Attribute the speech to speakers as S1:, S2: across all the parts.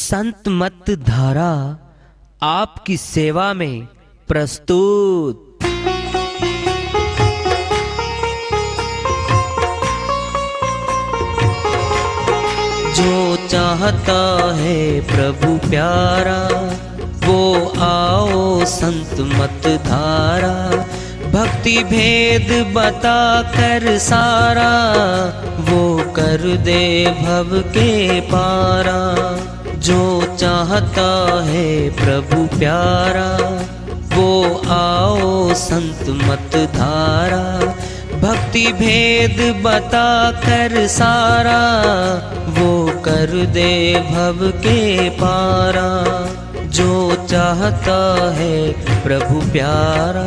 S1: संत मत धारा आपकी सेवा में प्रस्तुत। जो चाहता है प्रभु प्यारा, वो आओ संत मत धारा। भक्ति भेद बता कर सारा, वो कर दे भव के पारा। जो चाहता है प्रभु प्यारा, वो आओ संत मत धारा। भक्ति भेद बता कर सारा, वो कर दे भव के पारा। जो चाहता है प्रभु प्यारा।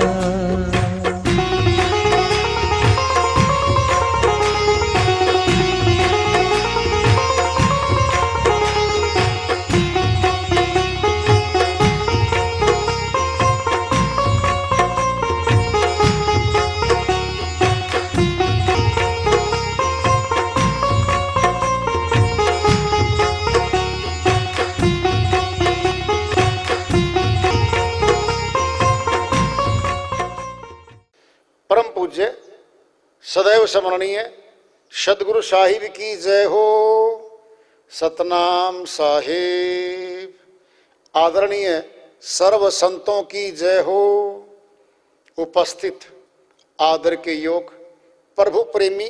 S2: परम पूज्य सदैव स्मरणीय सदगुरु साहिब की जय हो। सतनाम साहिब। आदरणीय सर्व संतों की जय हो। उपस्थित आदर के योग प्रभु प्रेमी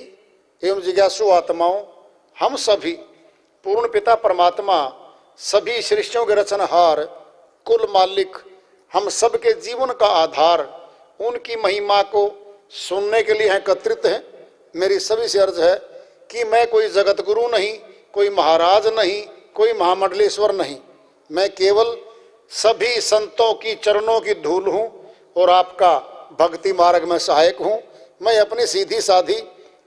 S2: एवं जिज्ञासु आत्माओं, हम सभी पूर्ण पिता परमात्मा, सभी सृष्टियों के रचनहार, कुल मालिक, हम सब के जीवन का आधार, उनकी महिमा को सुनने के लिए एकत्रित हैं। मेरी सभी से अर्ज है कि मैं कोई जगत गुरु नहीं, कोई महाराज नहीं, कोई महामंडलेश्वर नहीं। मैं केवल सभी संतों की चरणों की धूल हूँ और आपका भक्ति मार्ग में सहायक हूँ। मैं अपनी सीधी साधी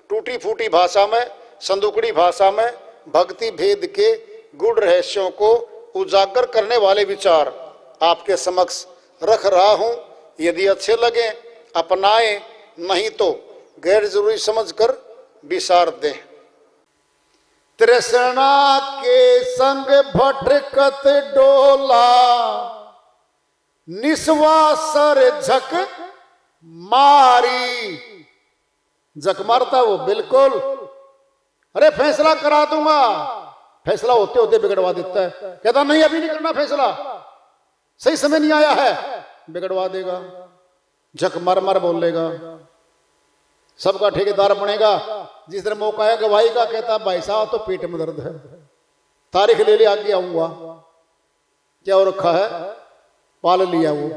S2: टूटी फूटी भाषा में, संदुकड़ी भाषा में भक्ति भेद के गूढ़ रहस्यों को उजागर करने वाले विचार आपके समक्ष रख रहा हूँ। यदि अच्छे लगे अपनाएं, नहीं तो गैर जरूरी समझकर विसार दें। तृष्णा के संग भटकत डोला, निस्वासर झक मारी। झक मारता वो बिल्कुल, अरे फैसला करा दूंगा, फैसला होते होते बिगड़वा देता है। कहता नहीं अभी नहीं करना फैसला, सही समय नहीं आया है, बिगड़वा देगा। झक मर मर बोलेगा, सबका ठेकेदार बनेगा। जिस दिन मौका है गवाही का, कहता भाई साहब तो पेट में दर्द है, तारीख ले ले आगे आऊंगा। क्या हो रखा है, पाल लिया वो।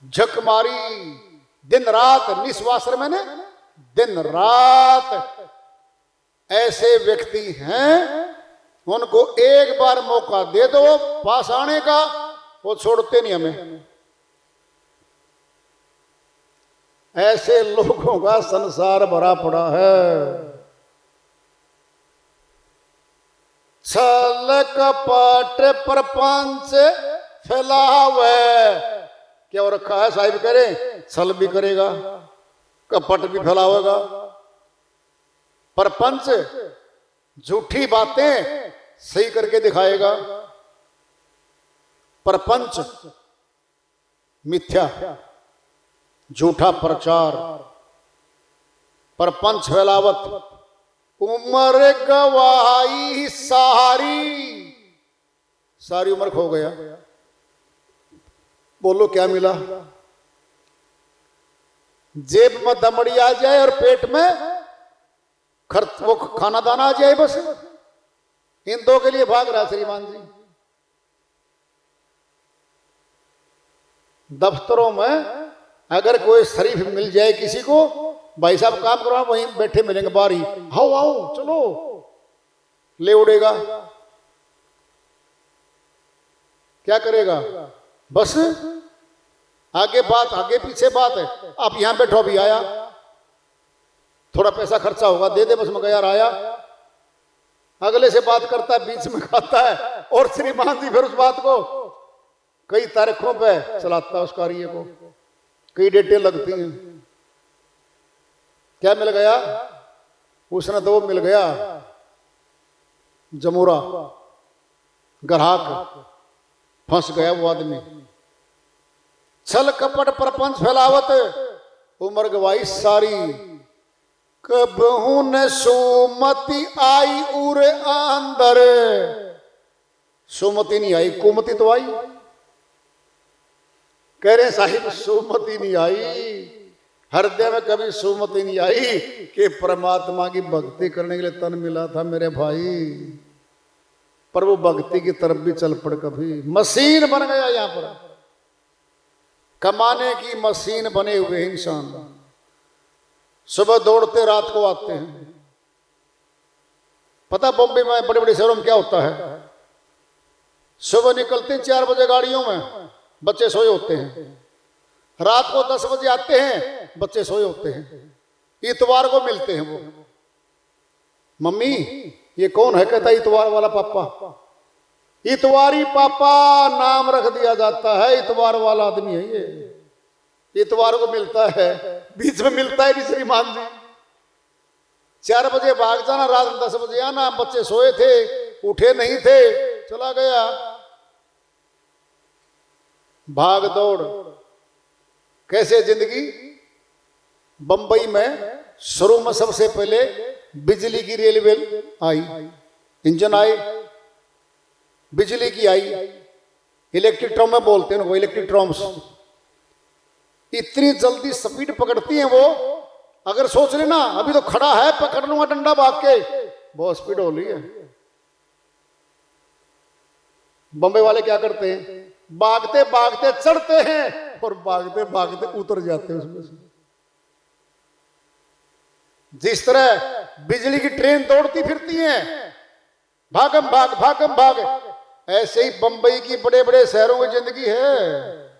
S2: झक मारी दिन रात, निस्वासर मैंने दिन रात। ऐसे व्यक्ति हैं, उनको एक बार मौका दे दो पास आने का, वो छोड़ते नहीं हमें। ऐसे लोगों का संसार भरा पड़ा है। छल कपट प्रपंच फैलावे। क्या हो रखा है साहिब, करें छल भी करेगा, कपट भी फैलावेगा, प्रपंच झूठी बातें सही करके दिखाएगा। प्रपंच मिथ्या, झूठा प्रचार, प्रपंच फैलावत। उम्र गवाई सारी, सारी उम्र खो गया। बोलो क्या मिला? जेब में दमड़ी आ जाए और पेट में खर्च, वो खाना दाना आ जाए, बस इन दो के लिए भाग रहा श्रीमान जी। दफ्तरों में अगर कोई शरीफ मिल जाए किसी को, भाई साहब काम करो, वहीं बैठे मिलेंगे बारी, आओ आओ चलो, ले उड़ेगा। क्या करेगा? बस आगे बात, आगे पीछे बात है। आप यहां बैठो, भी आया, थोड़ा पैसा खर्चा होगा, दे दे बस, मगर यार आया। अगले से बात करता है, बीच में खाता है, और श्रीमान जी फिर उस बात को कई तारीखों पे चलाता है उस कार्य को, कई डेटें लगती हैं। क्या मिल गया? उसने तो वो मिल गया जमूरा ग्राहक, फंस गया वो आदमी। छल कपट प्रपंच फैलावत उम्र गवाई सारी, कबहू न सुमति आई उरे अंदर। सुमति नहीं आई, कुमति तो आई। कह रहे साहिब सुमति नहीं आई, हृदय में कभी सुमति नहीं आई कि परमात्मा की भक्ति करने के लिए तन मिला था मेरे भाई, पर वो भक्ति की तरफ भी चल पड़, कभी मशीन बन गया। यहां पर कमाने की मशीन बने हुए इंसान, सुबह दौड़ते रात को आते हैं। पता बॉम्बे में बड़े बड़े शहरों में क्या होता है, सुबह निकलते हैं 4 बजे गाड़ियों में, बच्चे सोए होते हैं। रात को 10 बजे आते हैं, बच्चे सोए होते हैं। इतवार को मिलते हैं वो, मम्मी ये कौन है? कहता इतवार वाला पापा। इतवारी पापा नाम रख दिया जाता है, इतवार वाला आदमी है ये। इतवार को मिलता है, बीच में मिलता है नहीं श्रीमान जी। 4 बजे भाग जाना, रात में 10 बजे आना। बच्चे सोए थे, उठे नहीं थे, चला गया। भाग दौड़ कैसे जिंदगी। बंबई में शुरू में सबसे पहले बिजली की रेलवे आई, इंजन आए, बिजली की आई, इलेक्ट्रिक ट्रम में बोलते हैं वो, इलेक्ट्रिक ट्रम्स। इतनी जल्दी स्पीड पकड़ती हैं वो, अगर सोच लेना अभी तो खड़ा है पकड़ लूंगा डंडा भाग के, बहुत स्पीड हो रही है। बंबई वाले क्या करते हैं, भागते भागते चढ़ते हैं और भागते भागते उतर जाते हैं उसमें से। जिस तरह बिजली की ट्रेन दौड़ती फिरती है, भागम भाग भागम भाग, ऐसे ही बंबई की बड़े बड़े शहरों की जिंदगी है,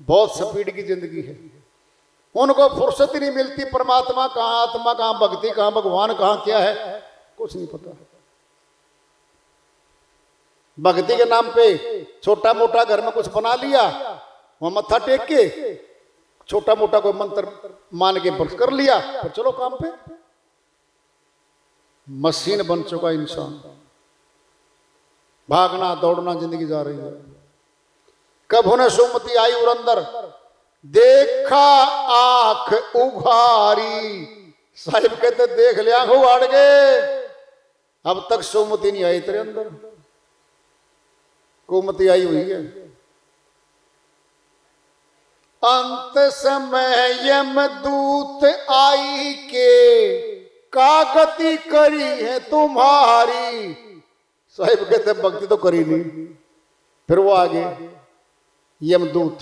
S2: बहुत स्पीड की जिंदगी है। उनको फुर्सत ही नहीं मिलती, परमात्मा कहां, आत्मा कहां, भक्ति कहां, भगवान कहां, क्या है कुछ नहीं पता। भक्ति के नाम पे छोटा मोटा घर में कुछ बना लिया, वहां मत्था टेक के छोटा मोटा कोई मंत्र मान के बस कर लिया, फिर चलो काम पे। मशीन बन चुका इंसान, भागना दौड़ना जिंदगी जा रही है। कब होने सुमति आई और अंदर देखा आंख उघारी। साहिब कहते देख लिया आंख उगाड़ गए, अब तक सुमति नहीं आई तेरे अंदर, कुमति आई हुई है। अंत समय यमदूत आई के का गति करी है तुम्हारी। साहिब कहते भक्ति तो करी नहीं, फिर वो आगे यमदूत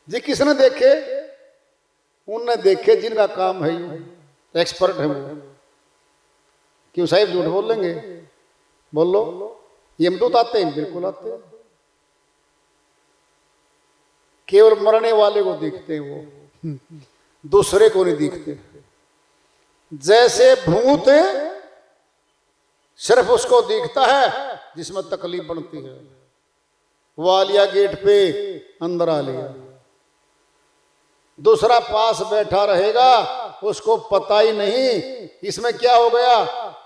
S2: जी किसने देखे, उनने देखे जिनका काम है, एक्सपर्ट है वो। क्यों साहिब झूठ बोल लेंगे, बोल लो। यमदूत आते हैं, बिल्कुल आते हैं, केवल मरने वाले को देखते हैं वो, दूसरे को नहीं दिखते। जैसे भूत सिर्फ उसको दिखता है जिसमें तकलीफ बनती है। वो आ लिया गेट पे, अंदर आ लिया, दूसरा पास बैठा रहेगा, उसको पता ही नहीं इसमें क्या हो गया।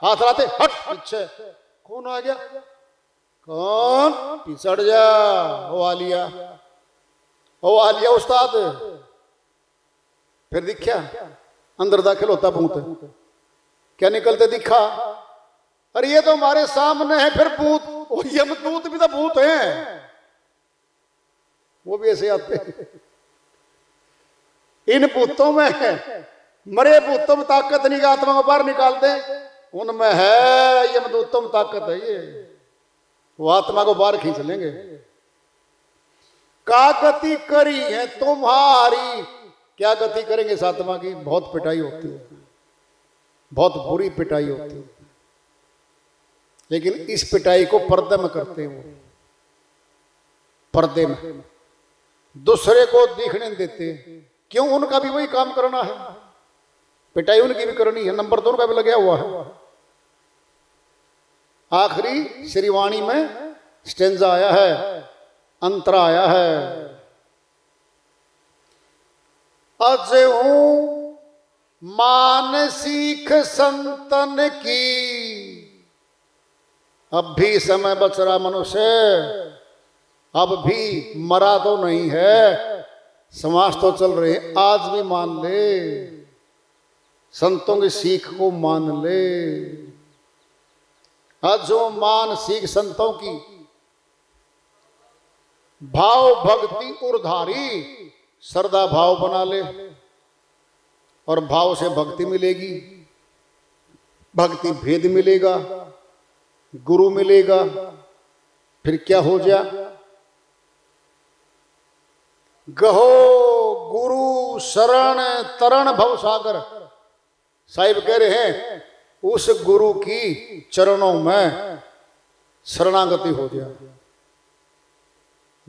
S2: हाथ लाते हट पीछे, कौन आ गया, कौन, पिछड़ जा। वो आ लिया उस्ताद, फिर दिखा अंदर दाखिल होता भूत, क्या निकलते दिखा, अरे ये तो हमारे सामने है, फिर भूत। यमदूत भी तो भूत हैं, वो भी ऐसे आते हैं। इन भूतों में, मरे भूतों में ताकत नहीं, आत्मा को बाहर निकाल दे, उनमें है यमदूतों में ताकत है, ये वो आत्मा को बाहर खींच लेंगे। का गति करी है तुम्हारी, क्या गति करेंगे इस आत्मा की, बहुत पिटाई होती है, बहुत बुरी पिटाई होती है। लेकिन इस पिटाई को पर्दे में करते हैं वो, पर्दे में दूसरे को दिखने देते हैं। क्यों, उनका भी वही काम करना है, पिटाई उनकी भी करनी है, नंबर 2 का भी लगा हुआ है। आखिरी श्रीवाणी में स्टेंजा आया है, अंतरा आया है। अज हूं मान सीख संतन की। अब भी समय बच रहा मनुष्य, अब भी मरा तो नहीं है, समाज तो चल रहे हैं, आज भी मान ले, संतों की सीख को मान ले। आज जो मान सीख संतों की, भाव भक्ति उर्धारी, श्रद्धा भाव बना ले और भाव से भक्ति मिलेगी, भक्ति भेद मिलेगा, गुरु मिलेगा, फिर क्या हो जा, गहो गुरु शरण तरण भवसागर। साहिब कह रहे हैं उस गुरु की चरणों में शरणागति हो जाए।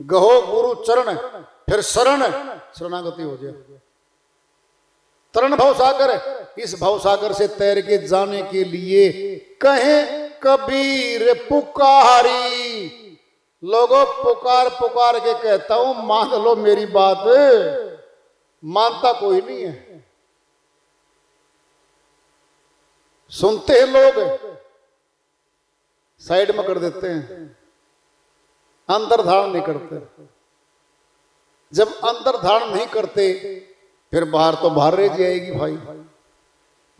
S2: गहो गुरु चरण, फिर शरणागति हो जाए। तरण भवसागर, इस भवसागर से तैर के जाने के लिए कहे कबीर पुकारी। लोगों पुकार पुकार के कहता हूं मान लो मेरी बात, मानता कोई नहीं है। सुनते हैं लोग, साइड में कर देते हैं, अंतर धारण नहीं करते। जब अंतर धारण नहीं करते फिर बाहर तो बाहर रह जाएगी भाई।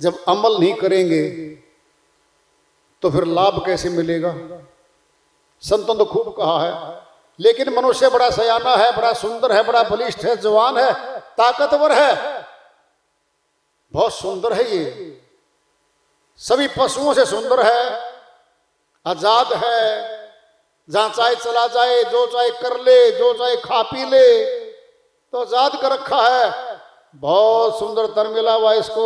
S2: जब अमल नहीं करेंगे तो फिर लाभ कैसे मिलेगा। संतों तो खूब कहा है, लेकिन मनुष्य बड़ा सयाना है, बड़ा सुंदर है, बड़ा बलिष्ठ है, जवान है, ताकतवर है, बहुत सुंदर है, ये सभी पशुओं से सुंदर है, आजाद है, जहां चाहे चला जाए, जो चाहे कर ले, जो चाहे खा पी ले, तो आजाद कर रखा है। बहुत सुंदर तर मिला हुआ इसको।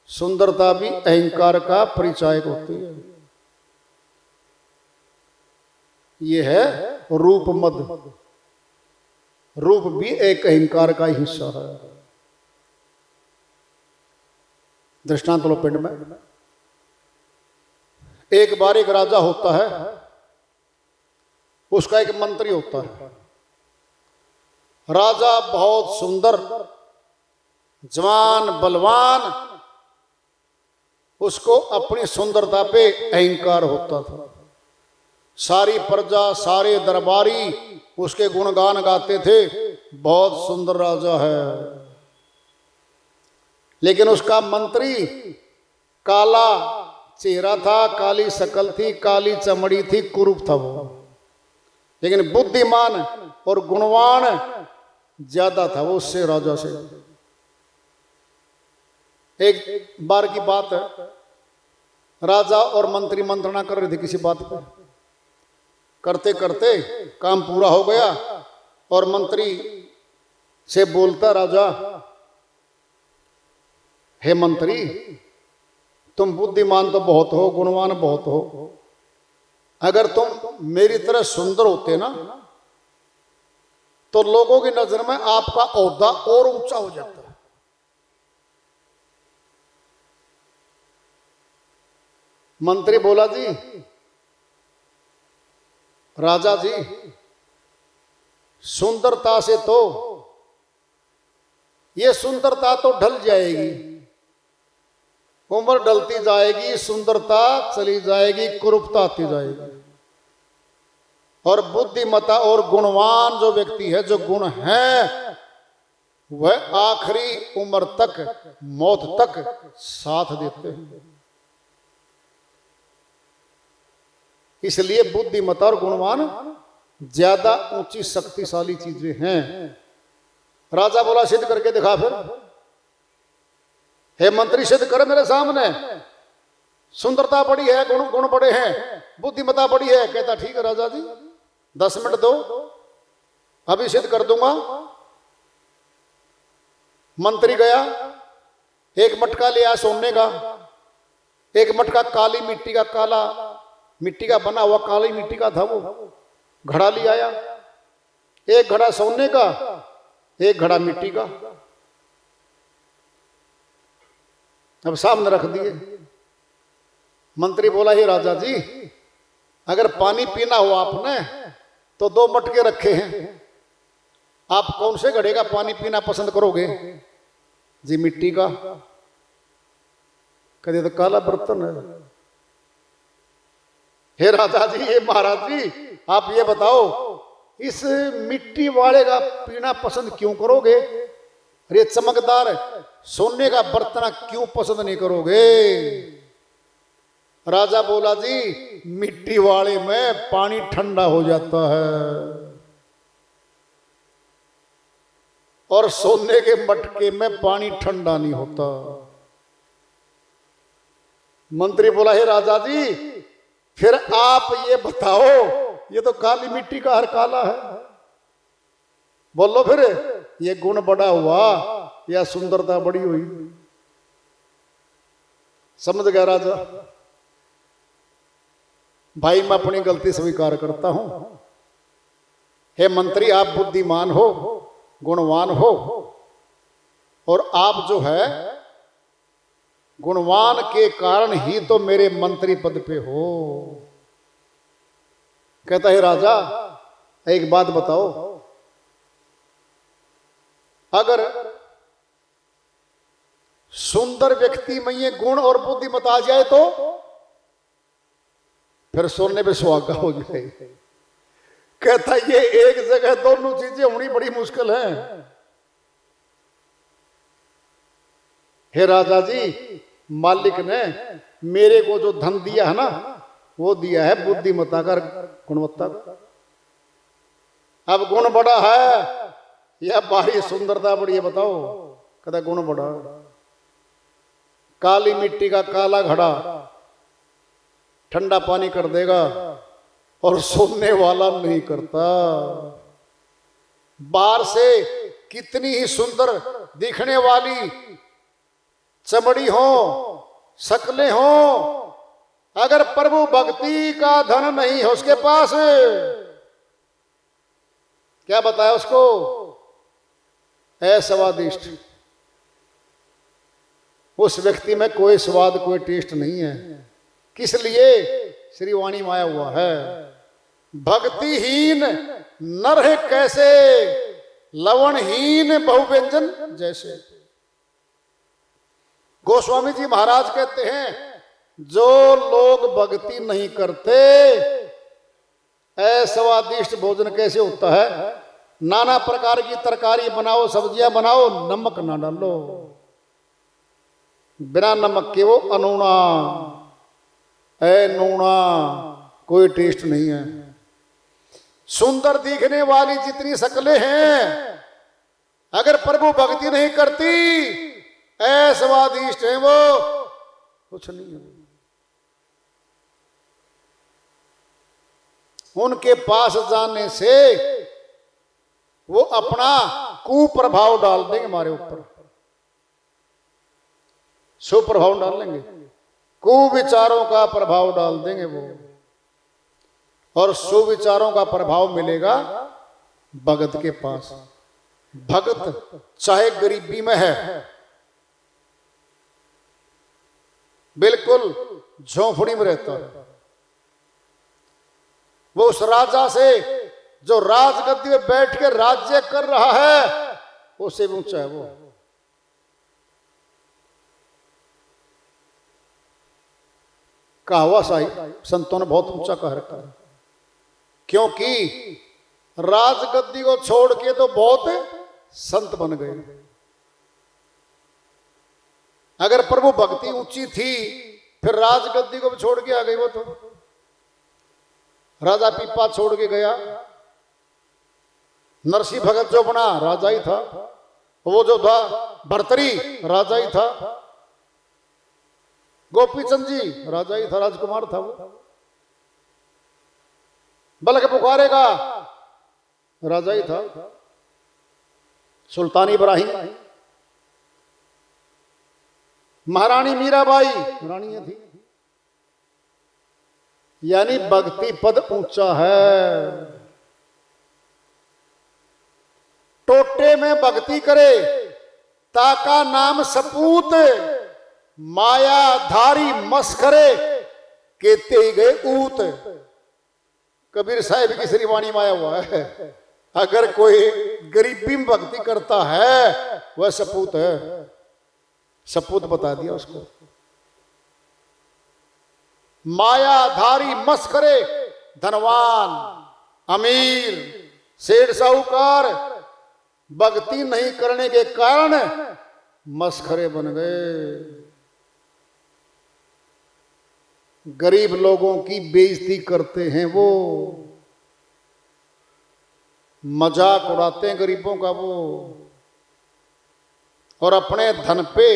S2: सुंदरता भी अहंकार का परिचायक होती है। यह है रूप मद। रूप भी एक अहंकार का हिस्सा है। दृष्टांत लो, पिंड में एक बार एक राजा होता है, उसका एक मंत्री होता है। राजा बहुत सुंदर, जवान, बलवान, उसको अपनी सुंदरता पे अहंकार होता था। सारी प्रजा, सारे दरबारी उसके गुणगान गाते थे, बहुत सुंदर राजा है। लेकिन उसका मंत्री काला चेहरा था, काली शकल थी, काली चमड़ी थी, कुरूप था वो, लेकिन बुद्धिमान और गुणवान ज्यादा था वो उससे, राजा से। एक बार की बात है, राजा और मंत्री मंत्रणा कर रहे थे किसी बात पर। करते करते काम पूरा हो गया और मंत्री से बोलता राजा, हे मंत्री, तुम बुद्धिमान तो बहुत हो, गुणवान बहुत हो, अगर तुम मेरी तरह सुंदर होते ना तो लोगों की नजर में आपका ओहदा और ऊंचा हो जाता। मंत्री बोला, जी राजा जी, सुंदरता से तो ये सुंदरता तो ढल जाएगी, उम्र ढलती जाएगी, सुंदरता चली जाएगी, कुरूपता आती जाएगी, और बुद्धिमता और गुणवान जो व्यक्ति है, जो गुण है, वह आखिरी उम्र तक, मौत तक साथ देते हैं। इसलिए बुद्धिमता और गुणवान ज्यादा ऊंची शक्तिशाली चीजें हैं। राजा बोला, सिद्ध करके दिखा फिर। हे मंत्री, सिद्ध कर मेरे सामने। सुंदरता बड़ी है, गुण बड़े हैं, बुद्धिमता बड़ी है। कहता, ठीक है राजा जी, 10 मिनट दो, अभी सिद्ध कर दूंगा। मंत्री गया, एक मटका ले आया सोने का, एक मटका काली मिट्टी का, काला मिट्टी का बना हुआ, काली मिट्टी का था वो। घड़ा ले आया, एक घड़ा सोने का, एक घड़ा मिट्टी का। अब सामने रख दिए। मंत्री बोला, हे राजा जी, अगर पानी पीना हो आपने तो 2 मटके रखे हैं, आप कौन से घड़े का पानी पीना पसंद करोगे? जी मिट्टी का, कहते तो काला बर्तन है। हे राजा जी, हे महाराज जी, आप ये बताओ इस मिट्टी वाले का पीना पसंद क्यों करोगे? अरे चमकदार सोने का बर्तन क्यों पसंद नहीं करोगे? राजा बोला जी मिट्टी वाले में पानी ठंडा हो जाता है और सोने के मटके में पानी ठंडा नहीं होता। मंत्री बोला हे राजा जी, फिर आप ये बताओ, ये तो काली मिट्टी का हर काला है, बोलो फिर ये गुण बड़ा हुआ या सुंदरता बड़ी हुई? समझ गया राजा? भाई मैं अपनी गलती स्वीकार करता हूं। हे मंत्री, आप बुद्धिमान हो, गुणवान हो, और आप जो है गुणवान के कारण ही तो मेरे मंत्री पद पे हो। कहता है राजा, एक बात बताओ, अगर सुंदर व्यक्ति में ये गुण और बुद्धिमता आ जाए तो फिर सोने पे सुहागा हो जाए। कहता ये एक जगह दोनों चीजें होनी बड़ी मुश्किल है। हे राजा जी, मालिक ने मेरे को जो धन दिया है ना, वो दिया है बुद्धिमता का, गुणवत्ता का। अब गुण बड़ा है या बाहरी सुंदरता बड़ी है बताओ? कहता गुण बड़ा। काली मिट्टी का काला घड़ा ठंडा पानी कर देगा और सोने वाला नहीं करता। बाहर से कितनी ही सुंदर दिखने वाली चमड़ी हो, शक्लें हो, अगर प्रभु भक्ति का धन नहीं है उसके पास, क्या बताया उसको? अस्वादिष्ट। उस व्यक्ति में कोई स्वाद, कोई टेस्ट नहीं है। किस लिए? श्रीवाणी माया हुआ है। भक्तिहीन नर है कैसे, लवणहीन बहुव्यंजन जैसे। गोस्वामी जी महाराज कहते हैं, जो लोग भक्ति नहीं करते, अस्वादिष्ट भोजन कैसे होता है? नाना प्रकार की तरकारी बनाओ, सब्जियां बनाओ, नमक ना डालो, बिना नमक के वो अनूना नूना, कोई टेस्ट नहीं है। सुंदर दिखने वाली जितनी शक्लें हैं, अगर प्रभु भक्ति नहीं करती, अस्वादिष्ट है वो, कुछ नहीं है। उनके पास जाने से वो अपना कुप्रभाव डाल देंगे हमारे ऊपर, सुप्रभाव डाल लेंगे, कुविचारों का प्रभाव डाल देंगे वो, और सुविचारों का प्रभाव मिलेगा भगत के पास। भगत चाहे गरीबी में है, बिल्कुल झोंपड़ी में रहता है, वो उस राजा से जो राजगद्दी में बैठ के राज्य कर रहा है उससे ऊंचा है वो। कहावा साही संतों ने बहुत ऊंचा कह रखा है, क्योंकि राजगद्दी को छोड़ के तो बहुत संत बन गए। अगर प्रभु भक्ति ऊंची थी, फिर राजगद्दी को भी छोड़ के आ गई वो। तो राजा पीपा छोड़ के गया, नरसिंह भगत जो बना राजा ही था, वो जो था भर्तरी राजा ही था, गोपीचंद जी राजा ही था, राजकुमार था वो, बलक पुकारे का राजा ही था, सुल्तान इब्राहिम, महारानी मीराबाई रानी थी। यानी भक्ति पद ऊंचा है। टोटे में भक्ति करे ताका नाम सपूत, माया धारी मस्करे केते ही गए ऊत। कबीर साहिब की श्रीवाणी माया हुआ है, अगर कोई गरीबी में भक्ति करता है वह सपूत है, सपूत बता दिया उसको। मायाधारी मस्करे धनवान अमीर सेठ साहूकार भक्ति नहीं करने के कारण मस्खरे बन गए। गरीब लोगों की बेइज्जती करते हैं वो, मजाक उड़ाते हैं गरीबों का वो, और अपने धन पे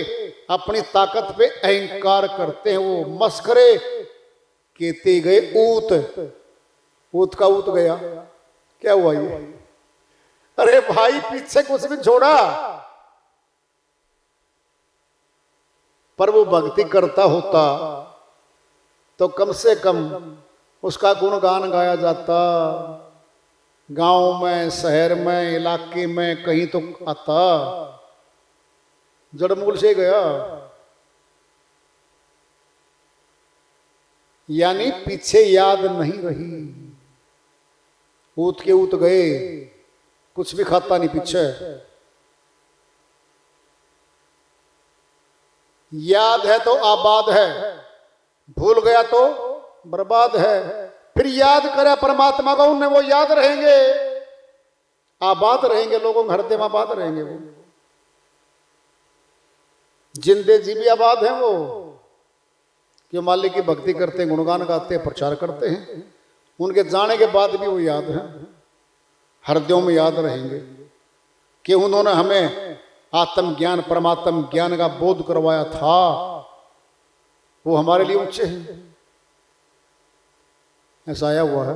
S2: अपनी ताकत पे अहंकार करते हैं वो। मस्खरे कहते गए ऊत, ऊत का ऊत गया। क्या हुआ ये? अरे भाई पीछे कुछ भी छोड़ा, पर वो भक्ति करता होता तो कम से कम उसका गुणगान गाया जाता। गांव में, शहर में, इलाके में कहीं तो आता, जड़मूल से गया। यानी पीछे याद नहीं रही। ऊत के ऊत गए, कुछ भी खाता नहीं पीछे। याद है तो आबाद है, भूल गया तो बर्बाद है। फिर याद करे परमात्मा को, उन्हें वो याद रहेंगे, आबाद रहेंगे, लोगों के हृदय में आबाद रहेंगे वो। जिंदे जी भी आबाद हैं वो, कि मालिक की भक्ति करते हैं, गुणगान गाते हैं, प्रचार करते हैं। उनके जाने के बाद भी वो याद हैं, हृदयों में याद रहेंगे कि उन्होंने हमें आत्मज्ञान, परमात्म ज्ञान का बोध करवाया था। वो हमारे लिए ऊंचे हैं, ऐसा आया हुआ है।